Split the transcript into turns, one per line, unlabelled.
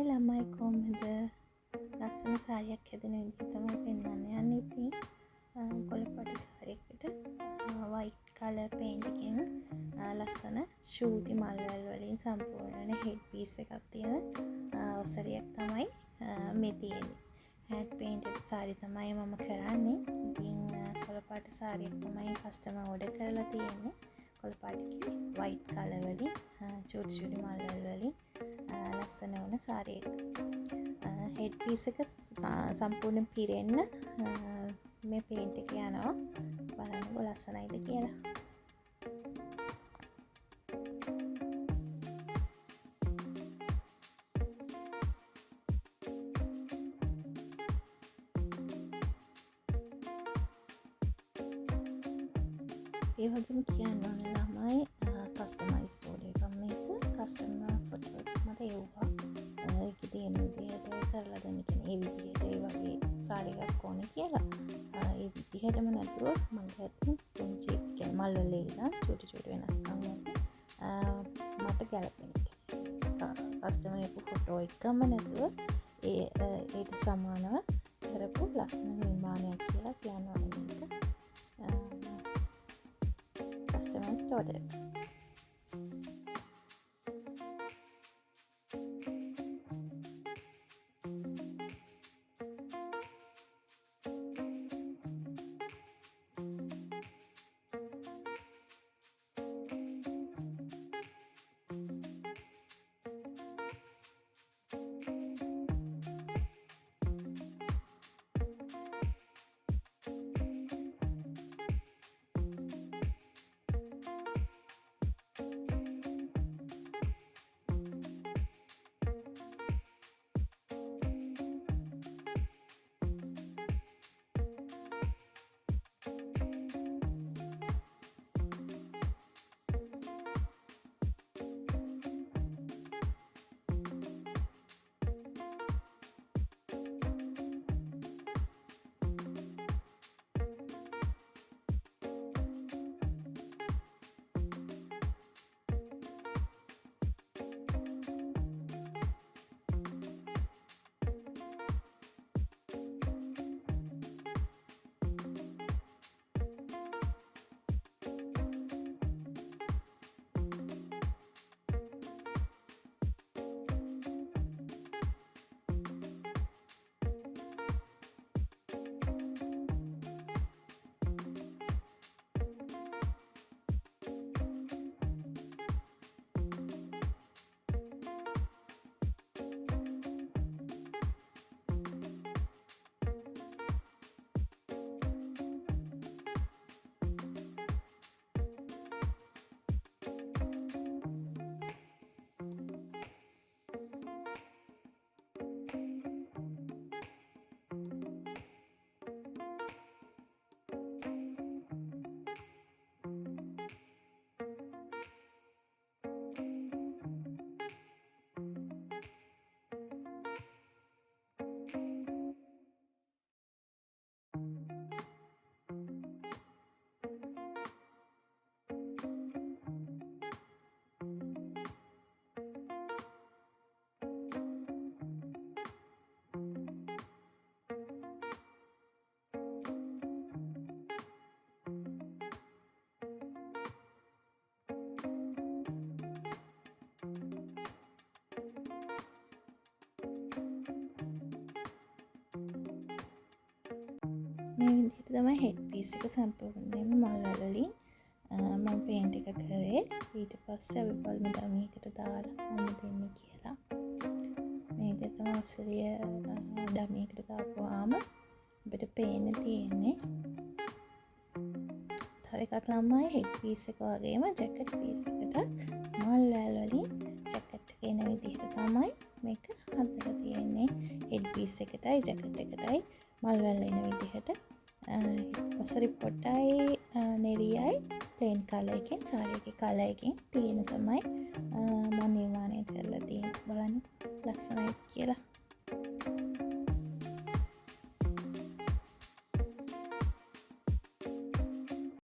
Hi ළමයි කොහොමද? ලස්සන සාරියක් හැදෙන විදිහ තමයි පෙන්වන්න යන්නේ. ඉතින් කොළපාට සාරියකට වයිට් කලර් පේන්ට් එකෙන් ලස්සන ෂූටි මල්වැල් වලින් සම්පූර්ණ හෙඩ් පීස් එකක් තියෙන ඔසරියක් තමයි මේ තියෙන්නේ. හැන්ඩ් පේන්ටඩ් සාරි තමයි මම කරන්නේ. ඉතින් කොළපාට සාරියක් තමයි කස්ටමර් ඕඩර් කරලා තියෙන්නේ. කොළපාටකේ වයිට් කලර් වලින් චූටි චූටි මල්වැල් වලින් ලස්සන වුණ සාරියක්. හෙඩ් පීස් එක සම්පූර්ණ පිරෙන්න මේ පේන්ට් එක යනවා. බලන්නකෝ ලස්සනයිද කියලා. ඒ වගේම කියන්න ඕන ළමයි කස්ටමයිස් ඕඩර් එකක් මේක කස්ටමර් ෆොටෝ එක මට එව්වා. ඒකේ තියෙන විදිහට කරලා දෙන්න කියන ඒ විදිහට ඒ වගේ සාරි එකක් ඕනේ කියලා. ඒ විදිහටම නැතුව මම ගත්තා පුංචි කියන්නේ මල් වල ඉඳන් චූටි චූටි වෙනස්කම් මට ගැලපෙන එක. කස්ටමර් එක ෆොටෝ එකම නැතුව ඒට සමානව කරපු ලස්සන නිර්මාණයක් කියලා කියන්න ඕනේ මේක. Customized order. මේ විදිහට තමයි හෙඩ් පීස් එක සම්පූර්ණයෙන්ම මල්වැල් වලින් මම පේන්ට් එක කරේ. ඊට පස්සේ අපි බලමු ඩමියකට දාලා කොහොමද දෙන්නේ කියලා. මේ විදිහට තමයි ඔසරිය ඩමියකට දාපුවාම අපිට පේන්න තියෙන්නේ. තව එකක් ළමයි හෙඩ් පීස් එක වගේම ජැකට් පීස් එකකට මල්වැල් වලින් ජැකට් එක එන විදිහට තමයි මේක හදලා තියෙන්නේ. හෙඩ් පීස් එකටයි ජැකට් එකටයි මල්වැල් එන විදිහට ඔසරි පොටයි නෙරියයි ප්ලේන් කලර් එකෙන් සාරි එකේ කලර් එකෙන් තියෙන තමයි මම නිර්මාණය කරලා තියෙන්නේ. බලන්න ලස්සනයි කියලා.